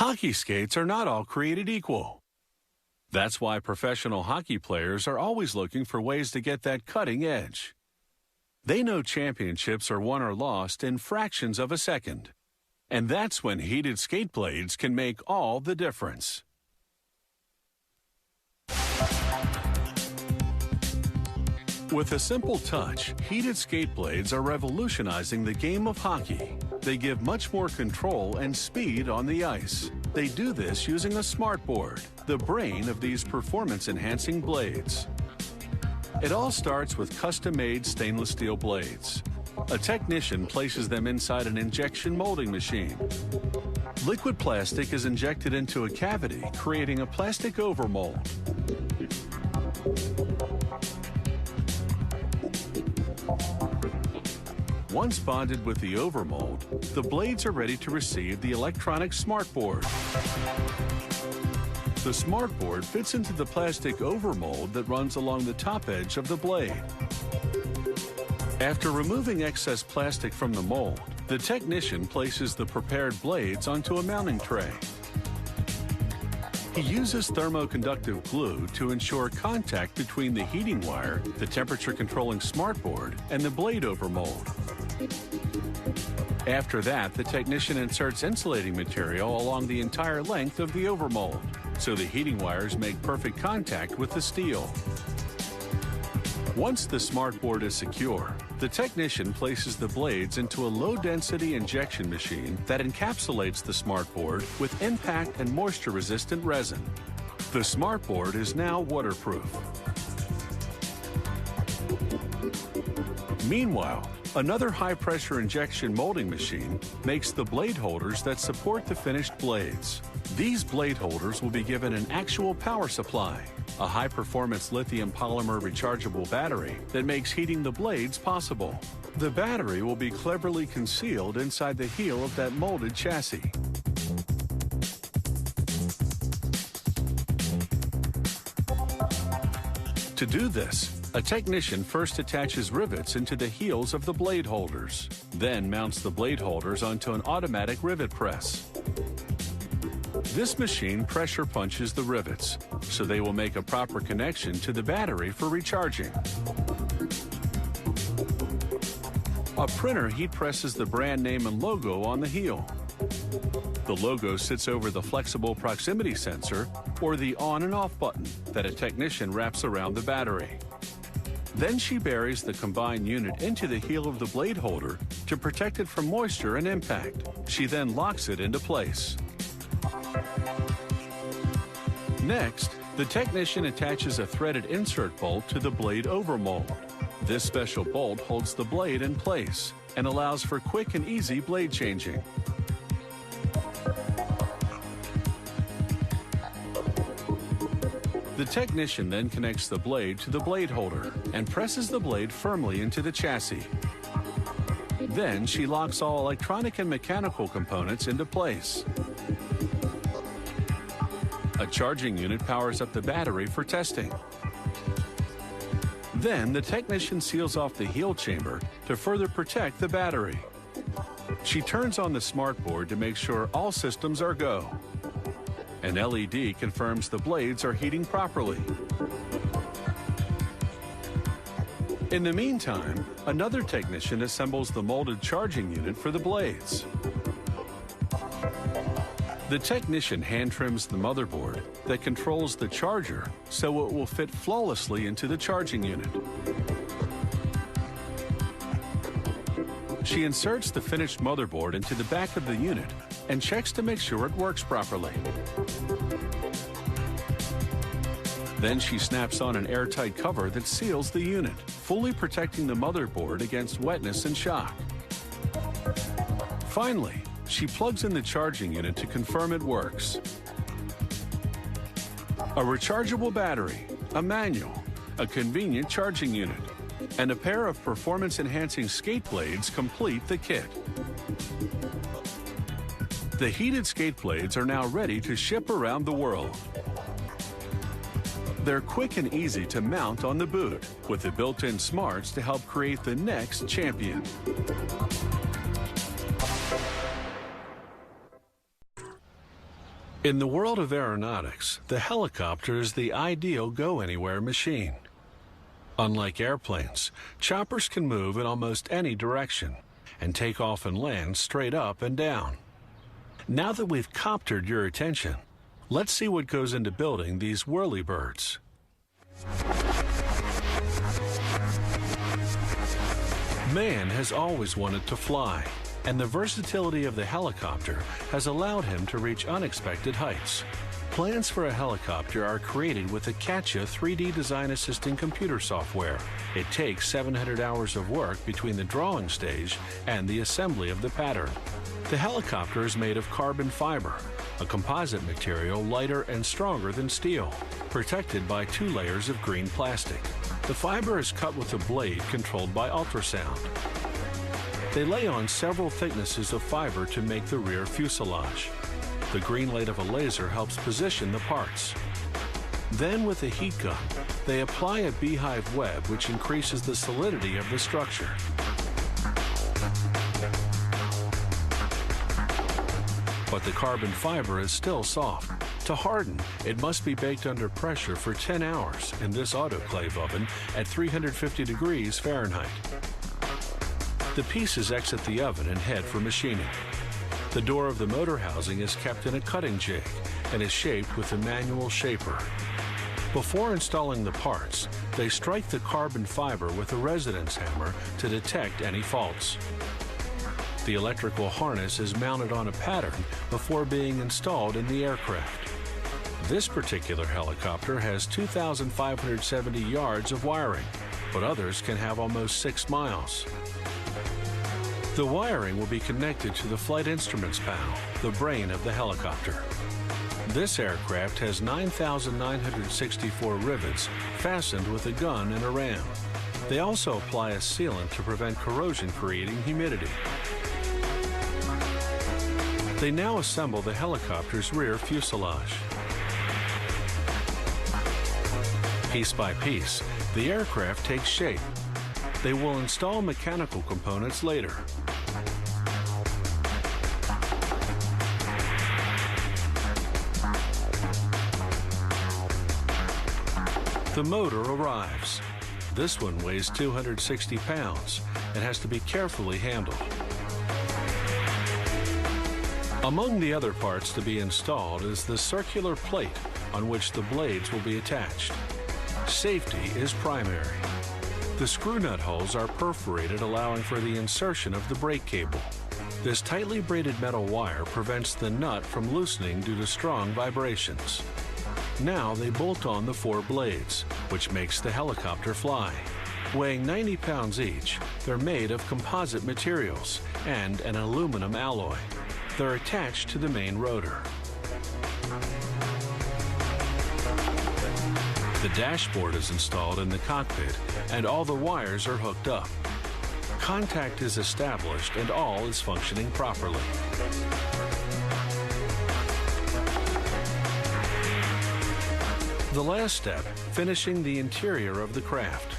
Hockey skates are not all created equal. That's why professional hockey players are always looking for ways to get that cutting edge. They know championships are won or lost in fractions of a second. And that's when heated skate blades can make all the difference. With a simple touch, heated skate blades are revolutionizing the game of hockey. They give much more control and speed on the ice. They do this using a smart board, the brain of these performance-enhancing blades. It all starts with custom-made stainless steel blades. A technician places them inside an injection molding machine. Liquid plastic is injected into a cavity, creating a plastic overmold. Once bonded with the overmold, the blades are ready to receive the electronic smart board. The smart board fits into the plastic overmold that runs along the top edge of the blade. After removing excess plastic from the mold, the technician places the prepared blades onto a mounting tray. He uses thermoconductive glue to ensure contact between the heating wire, the temperature-controlling smart board, and the blade overmold. After that, the technician inserts insulating material along the entire length of the overmold, so the heating wires make perfect contact with the steel. Once the smart board is secure, the technician places the blades into a low-density injection machine that encapsulates the smart board with impact and moisture-resistant resin. The smart board is now waterproof. Meanwhile, another high-pressure injection molding machine makes the blade holders that support the finished blades. These blade holders will be given an actual power supply, a high-performance lithium polymer rechargeable battery that makes heating the blades possible. The battery will be cleverly concealed inside the heel of that molded chassis. To do this, a technician first attaches rivets into the heels of the blade holders, then mounts the blade holders onto an automatic rivet press. This machine pressure punches the rivets, so they will make a proper connection to the battery for recharging. A printer heat presses the brand name and logo on the heel. The logo sits over the flexible proximity sensor or the on and off button that a technician wraps around the battery. Then she buries the combined unit into the heel of the blade holder to protect it from moisture and impact. She then locks it into place. Next, the technician attaches a threaded insert bolt to the blade overmold. This special bolt holds the blade in place and allows for quick and easy blade changing. The technician then connects the blade to the blade holder and presses the blade firmly into the chassis. Then she locks all electronic and mechanical components into place. A charging unit powers up the battery for testing. Then the technician seals off the heel chamber to further protect the battery. She turns on the smart board to make sure all systems are go. An LED confirms the blades are heating properly. In the meantime, another technician assembles the molded charging unit for the blades. The technician hand trims the motherboard that controls the charger so it will fit flawlessly into the charging unit. She inserts the finished motherboard into the back of the unit and checks to make sure it works properly. Then she snaps on an airtight cover that seals the unit, fully protecting the motherboard against wetness and shock. Finally, she plugs in the charging unit to confirm it works. A rechargeable battery, a manual, a convenient charging unit, and a pair of performance-enhancing skate blades complete the kit. The heated skate blades are now ready to ship around the world. They're quick and easy to mount on the boot, with the built-in smarts to help create the next champion. In the world of aeronautics, the helicopter is the ideal go-anywhere machine. Unlike airplanes, choppers can move in almost any direction and take off and land straight up and down. Now that we've coptered your attention, let's see what goes into building these whirlybirds. Man has always wanted to fly, and the versatility of the helicopter has allowed him to reach unexpected heights. Plans for a helicopter are created with the CATIA 3D design assisting computer software. It takes 700 hours of work between the drawing stage and the assembly of the pattern. The helicopter is made of carbon fiber, a composite material lighter and stronger than steel, protected by 2 layers of green plastic. The fiber is cut with a blade controlled by ultrasound. They lay on several thicknesses of fiber to make the rear fuselage. The green light of a laser helps position the parts. Then with a heat gun, they apply a beehive web which increases the solidity of the structure. But the carbon fiber is still soft. To harden, it must be baked under pressure for 10 hours in this autoclave oven at 350 degrees Fahrenheit. The pieces exit the oven and head for machining. The door of the motor housing is kept in a cutting jig and is shaped with a manual shaper. Before installing the parts, they strike the carbon fiber with a resonance hammer to detect any faults. The electrical harness is mounted on a pattern before being installed in the aircraft. This particular helicopter has 2,570 yards of wiring, but others can have almost 6 miles. The wiring will be connected to the flight instruments panel, the brain of the helicopter. This aircraft has 9,964 rivets fastened with a gun and a ram. They also apply a sealant to prevent corrosion creating humidity. They now assemble the helicopter's rear fuselage. Piece by piece, the aircraft takes shape. They will install mechanical components later. The motor arrives. This one weighs 260 pounds and has to be carefully handled. Among the other parts to be installed is the circular plate on which the blades will be attached. Safety is primary. The screw nut holes are perforated, allowing for the insertion of the brake cable. This tightly braided metal wire prevents the nut from loosening due to strong vibrations. Now they bolt on the 4 blades, which makes the helicopter fly. Weighing 90 pounds each, they're made of composite materials and an aluminum alloy. They're attached to the main rotor. The dashboard is installed in the cockpit and all the wires are hooked up. Contact is established and all is functioning properly. The last step, finishing the interior of the craft.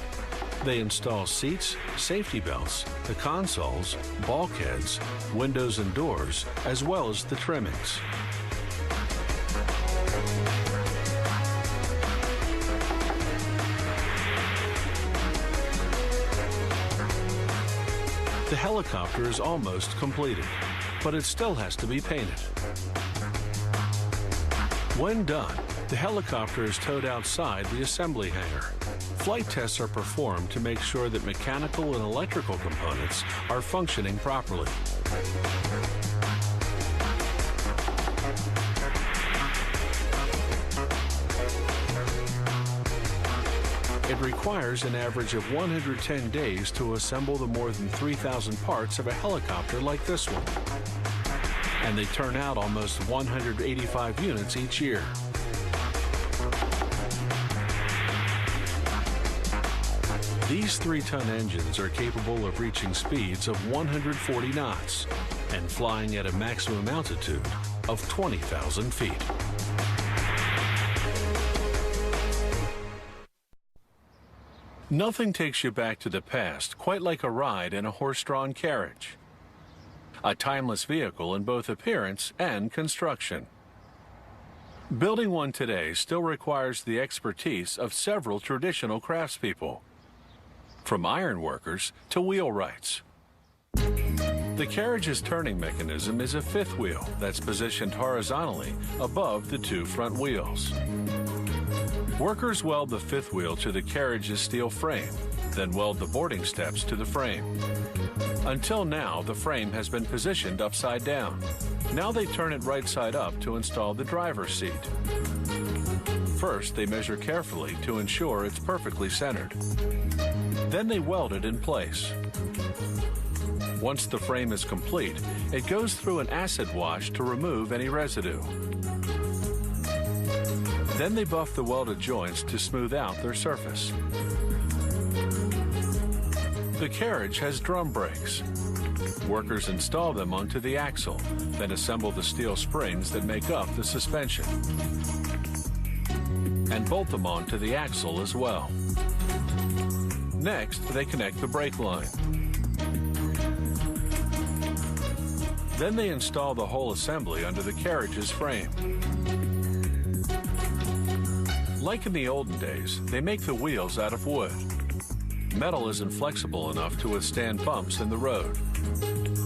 They install seats, safety belts, the consoles, bulkheads, windows and doors, as well as the trimmings. The helicopter is almost completed, but it still has to be painted. When done, the helicopter is towed outside the assembly hangar. Flight tests are performed to make sure that mechanical and electrical components are functioning properly. It requires an average of 110 days to assemble the more than 3,000 parts of a helicopter like this one. And they turn out almost 185 units each year. These 3-ton engines are capable of reaching speeds of 140 knots and flying at a maximum altitude of 20,000 feet. Nothing takes you back to the past quite like a ride in a horse-drawn carriage. A timeless vehicle in both appearance and construction. Building one today still requires the expertise of several traditional craftspeople, from iron workers to wheelwrights. The Carriages turning mechanism is a fifth wheel that's positioned horizontally above the two front wheels. Workers weld the fifth wheel to the Carriage's steel frame, then weld the boarding steps to the frame. Until now, the frame has been positioned upside down. Now they turn it right side up to install the driver's seat. First, they measure carefully to ensure it's perfectly centered. Then they weld it in place. Once the frame is complete, it goes through an acid wash to remove any residue. Then they buff the welded joints to smooth out their surface. The carriage has drum brakes. Workers install them onto the axle, then assemble the steel springs that make up the suspension, and bolt them onto the axle as well. Next, they connect the brake line. Then they install the whole assembly under the carriage's frame. Like in the olden days, they make the wheels out of wood. Metal isn't flexible enough to withstand bumps in the road.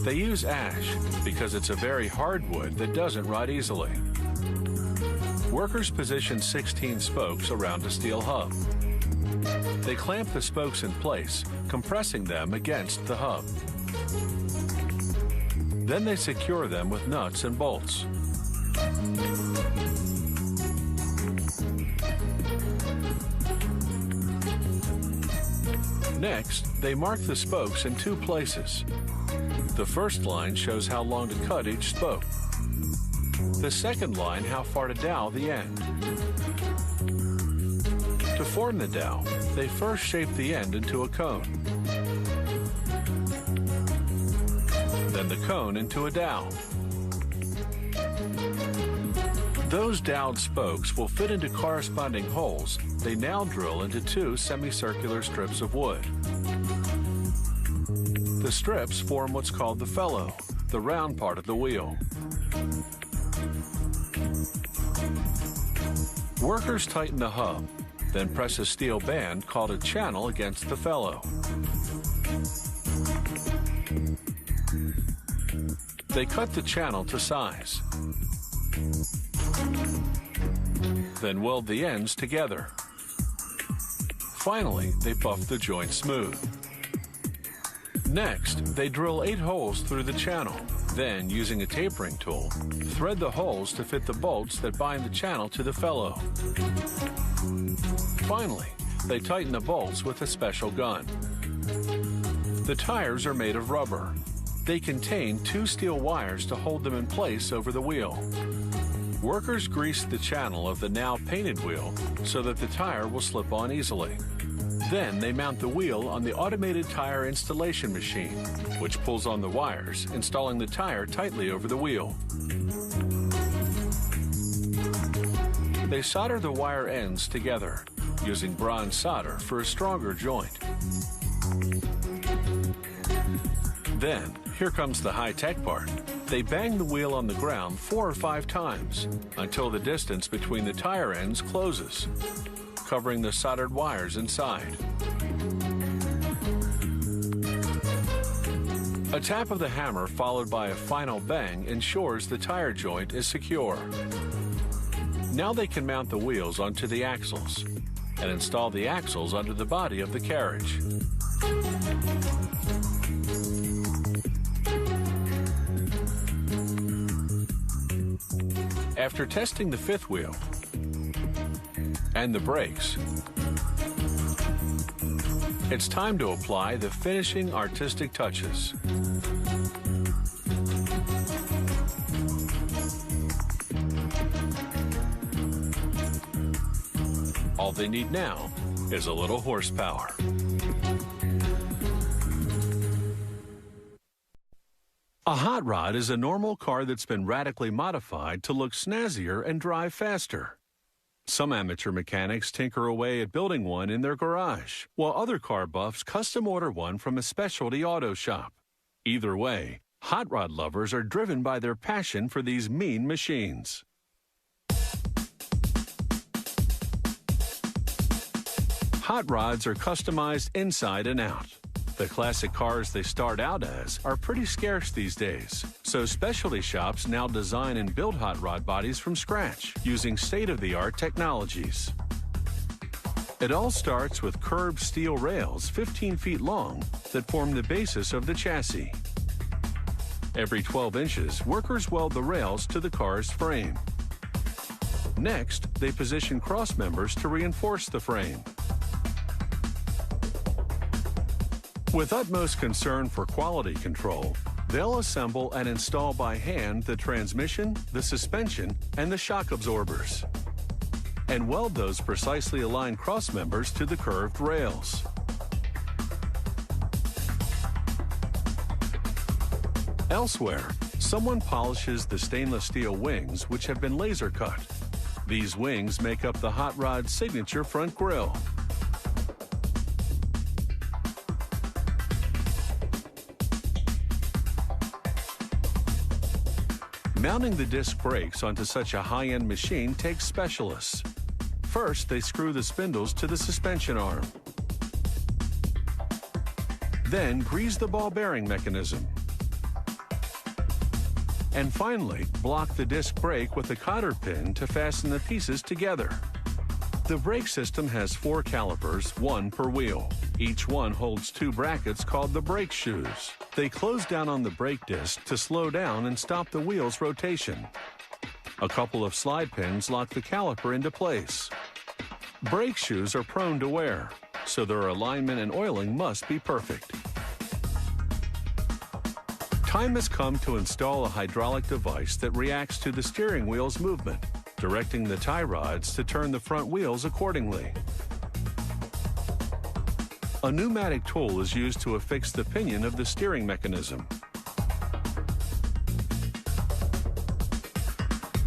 They use ash because it's a very hard wood that doesn't rot easily. Workers position 16 spokes around a steel hub. They clamp the spokes in place, compressing them against the hub. Then they secure them with nuts and bolts. Next, they mark the spokes in two places. The first line shows how long to cut each spoke. The second line how far to dowel the end. To form the dowel, they first shape the end into a cone. Then the cone into a dowel. Those doweled spokes will fit into corresponding holes they now drill into two semicircular strips of wood. The strips form what's called the felloe, the round part of the wheel. Workers tighten the hub, then press a steel band called a channel against the felloe. They cut the channel to size, then weld the ends together. Finally, they buff the joint smooth. Next, they drill 8 holes through the channel. Then, using a tapering tool, thread the holes to fit the bolts that bind the channel to the felloe. Finally, they tighten the bolts with a special gun. The tires are made of rubber. They contain 2 steel wires to hold them in place over the wheel. Workers grease the channel of the now painted wheel so that the tire will slip on easily. Then they mount the wheel on the automated tire installation machine, which pulls on the wires, installing the tire tightly over the wheel. They solder the wire ends together, using bronze solder for a stronger joint. Then, here comes the high-tech part. They bang the wheel on the ground 4 or 5 times until the distance between the tire ends closes, covering the soldered wires inside. A tap of the hammer followed by a final bang ensures the tire joint is secure. Now they can mount the wheels onto the axles and install the axles under the body of the carriage. After testing the fifth wheel and the brakes, it's time to apply the finishing artistic touches. All they need now is a little horsepower. A hot rod is a normal car that's been radically modified to look snazzier and drive faster. Some amateur mechanics tinker away at building one in their garage, while other car buffs custom order one from a specialty auto shop. Either way, hot rod lovers are driven by their passion for these mean machines. Hot rods are customized inside and out. The classic cars they start out as are pretty scarce these days, so specialty shops now design and build hot rod bodies from scratch using state-of-the-art technologies. It all starts with curved steel rails 15 feet long that form the basis of the chassis. Every 12 inches, workers weld the rails to the car's frame. Next, they position cross members to reinforce the frame. With utmost concern for quality control, they'll assemble and install by hand the transmission, the suspension, and the shock absorbers, and weld those precisely aligned cross members to the curved rails. Elsewhere, someone polishes the stainless steel wings which have been laser cut. These wings make up the hot rod's signature front grille. Mounting the disc brakes onto such a high-end machine takes specialists. First, they screw the spindles to the suspension arm. Then, grease the ball bearing mechanism. And finally, block the disc brake with a cotter pin to fasten the pieces together. The brake system has 4 calipers, 1 per wheel. Each one holds 2 brackets called the brake shoes. They close down on the brake disc to slow down and stop the wheel's rotation. A couple of slide pins lock the caliper into place. Brake shoes are prone to wear, so their alignment and oiling must be perfect. Time has come to install a hydraulic device that reacts to the steering wheel's movement, directing the tie rods to turn the front wheels accordingly. A pneumatic tool is used to affix the pinion of the steering mechanism.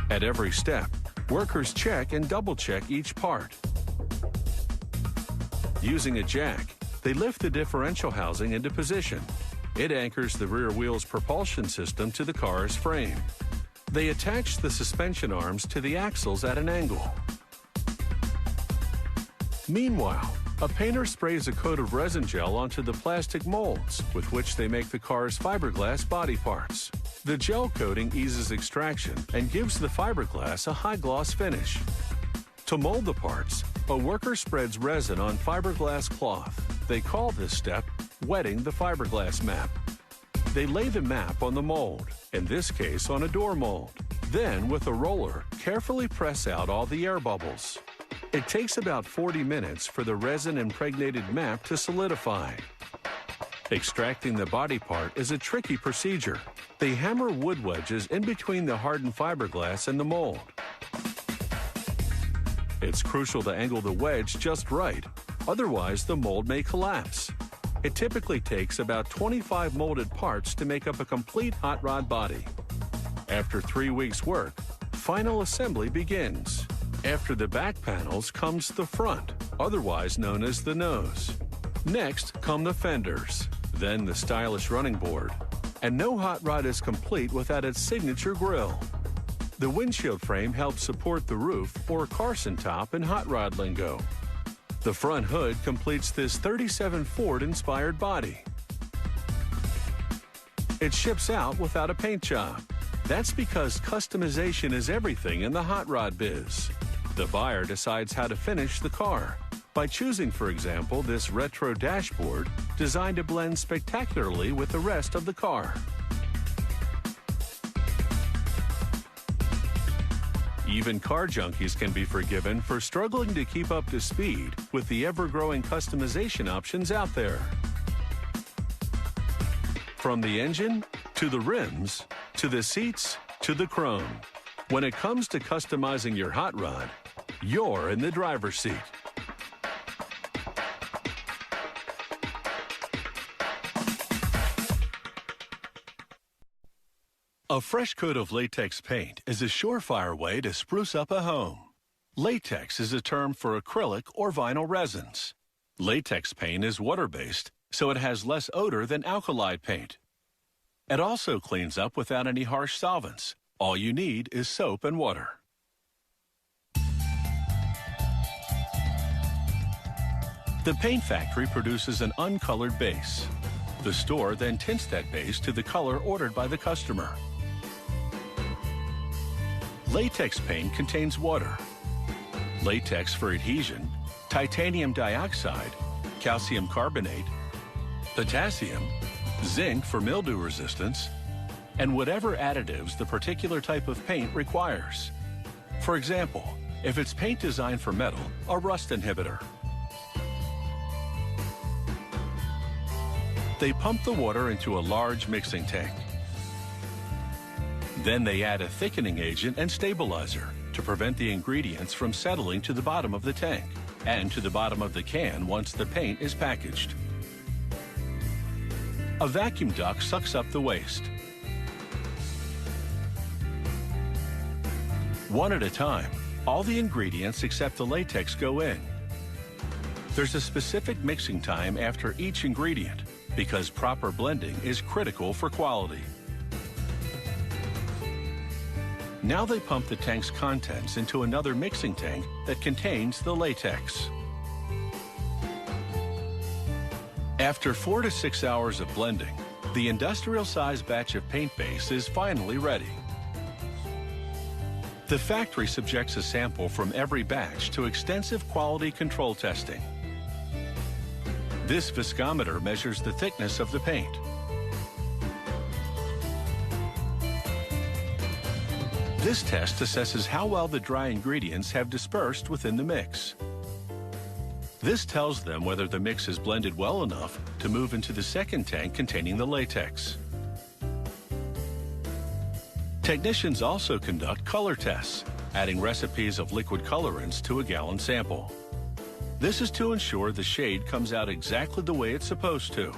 At every step, workers check and double-check each part. Using a jack, they lift the differential housing into position. It anchors the rear wheel's propulsion system to the car's frame. They attach the suspension arms to the axles at an angle. Meanwhile, a painter sprays a coat of resin gel onto the plastic molds with which they make the car's fiberglass body parts. The gel coating eases extraction and gives the fiberglass a high-gloss finish. To mold the parts, a worker spreads resin on fiberglass cloth. They call this step wetting the fiberglass map. They lay the map on the mold, in this case on a door mold. Then, with a roller, carefully press out all the air bubbles. It takes about 40 minutes for the resin-impregnated map to solidify. Extracting the body part is a tricky procedure. They hammer wood wedges in between the hardened fiberglass and the mold. It's crucial to angle the wedge just right, otherwise the mold may collapse. It typically takes about 25 molded parts to make up a complete hot rod body. After 3 weeks' work, final assembly begins. After the back panels comes the front, otherwise known as the nose. Next come the fenders, then the stylish running board. And no hot rod is complete without its signature grille. The windshield frame helps support the roof, or Carson top in hot rod lingo. The front hood completes this 37 Ford-inspired body. It ships out without a paint job. That's because customization is everything in the hot rod biz. The buyer decides how to finish the car by choosing, for example, this retro dashboard designed to blend spectacularly with the rest of the car. Even car junkies can be forgiven for struggling to keep up to speed with the ever-growing customization options out there. From the engine, to the rims, to the seats, to the chrome. When it comes to customizing your hot rod, you're in the driver's seat. A fresh coat of latex paint is a surefire way to spruce up a home. Latex is a term for acrylic or vinyl resins. Latex paint is water-based, so it has less odor than alkali paint. It also cleans up without any harsh solvents. All you need is soap and water. The paint factory produces an uncolored base. The store then tints that base to the color ordered by the customer. Latex paint contains water, latex for adhesion, titanium dioxide, calcium carbonate, potassium, zinc for mildew resistance, and whatever additives the particular type of paint requires. For example, if it's paint designed for metal, a rust inhibitor. They pump the water into a large mixing tank. Then they add a thickening agent and stabilizer to prevent the ingredients from settling to the bottom of the tank and to the bottom of the can once the paint is packaged. A vacuum duct sucks up the waste. One at a time, all the ingredients except the latex go in. There's a specific mixing time after each ingredient because proper blending is critical for quality. Now they pump the tank's contents into another mixing tank that contains the latex. After 4 to 6 hours of blending, the industrial-sized batch of paint base is finally ready. The factory subjects a sample from every batch to extensive quality control testing. This viscometer measures the thickness of the paint. This test assesses how well the dry ingredients have dispersed within the mix. This tells them whether the mix is blended well enough to move into the second tank containing the latex. Technicians also conduct color tests, adding recipes of liquid colorants to a gallon sample. This is to ensure the shade comes out exactly the way it's supposed to.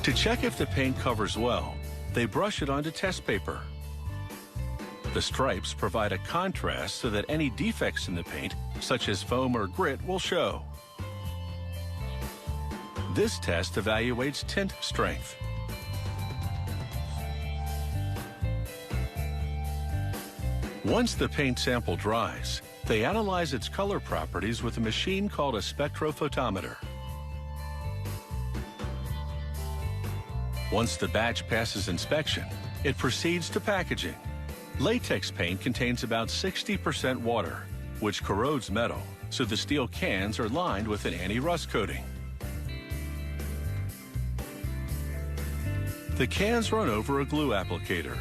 To check if the paint covers well, they brush it onto test paper. The stripes provide a contrast so that any defects in the paint, such as foam or grit, will show. This test evaluates tint strength. Once the paint sample dries, they analyze its color properties with a machine called a spectrophotometer. Once the batch passes inspection, it proceeds to packaging. Latex paint contains about 60% water, which corrodes metal, so the steel cans are lined with an anti-rust coating. The cans run over a glue applicator,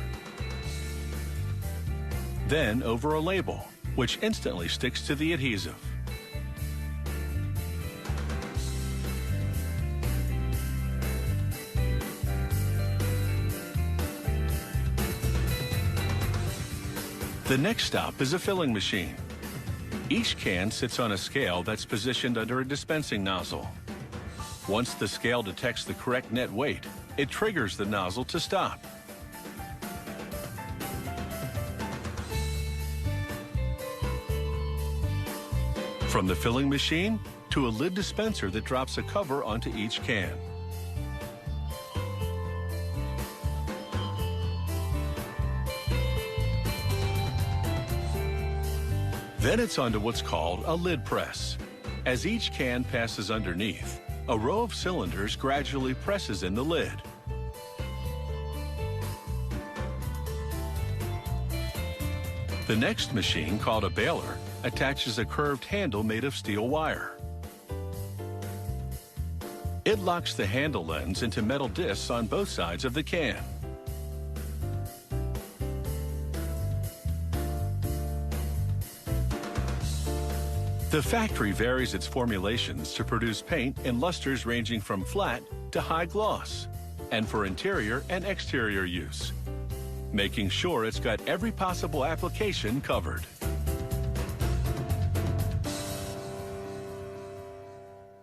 then over a label, which instantly sticks to the adhesive. The next stop is a filling machine. Each can sits on a scale that's positioned under a dispensing nozzle. Once the scale detects the correct net weight, it triggers the nozzle to stop. From the filling machine to a lid dispenser that drops a cover onto each can. Then it's onto what's called a lid press. As each can passes underneath, a row of cylinders gradually presses in the lid. The next machine, called a baler, attaches a curved handle made of steel wire. It locks the handle ends into metal discs on both sides of the can. The factory varies its formulations to produce paint in lusters ranging from flat to high gloss, and for interior and exterior use, making sure it's got every possible application covered.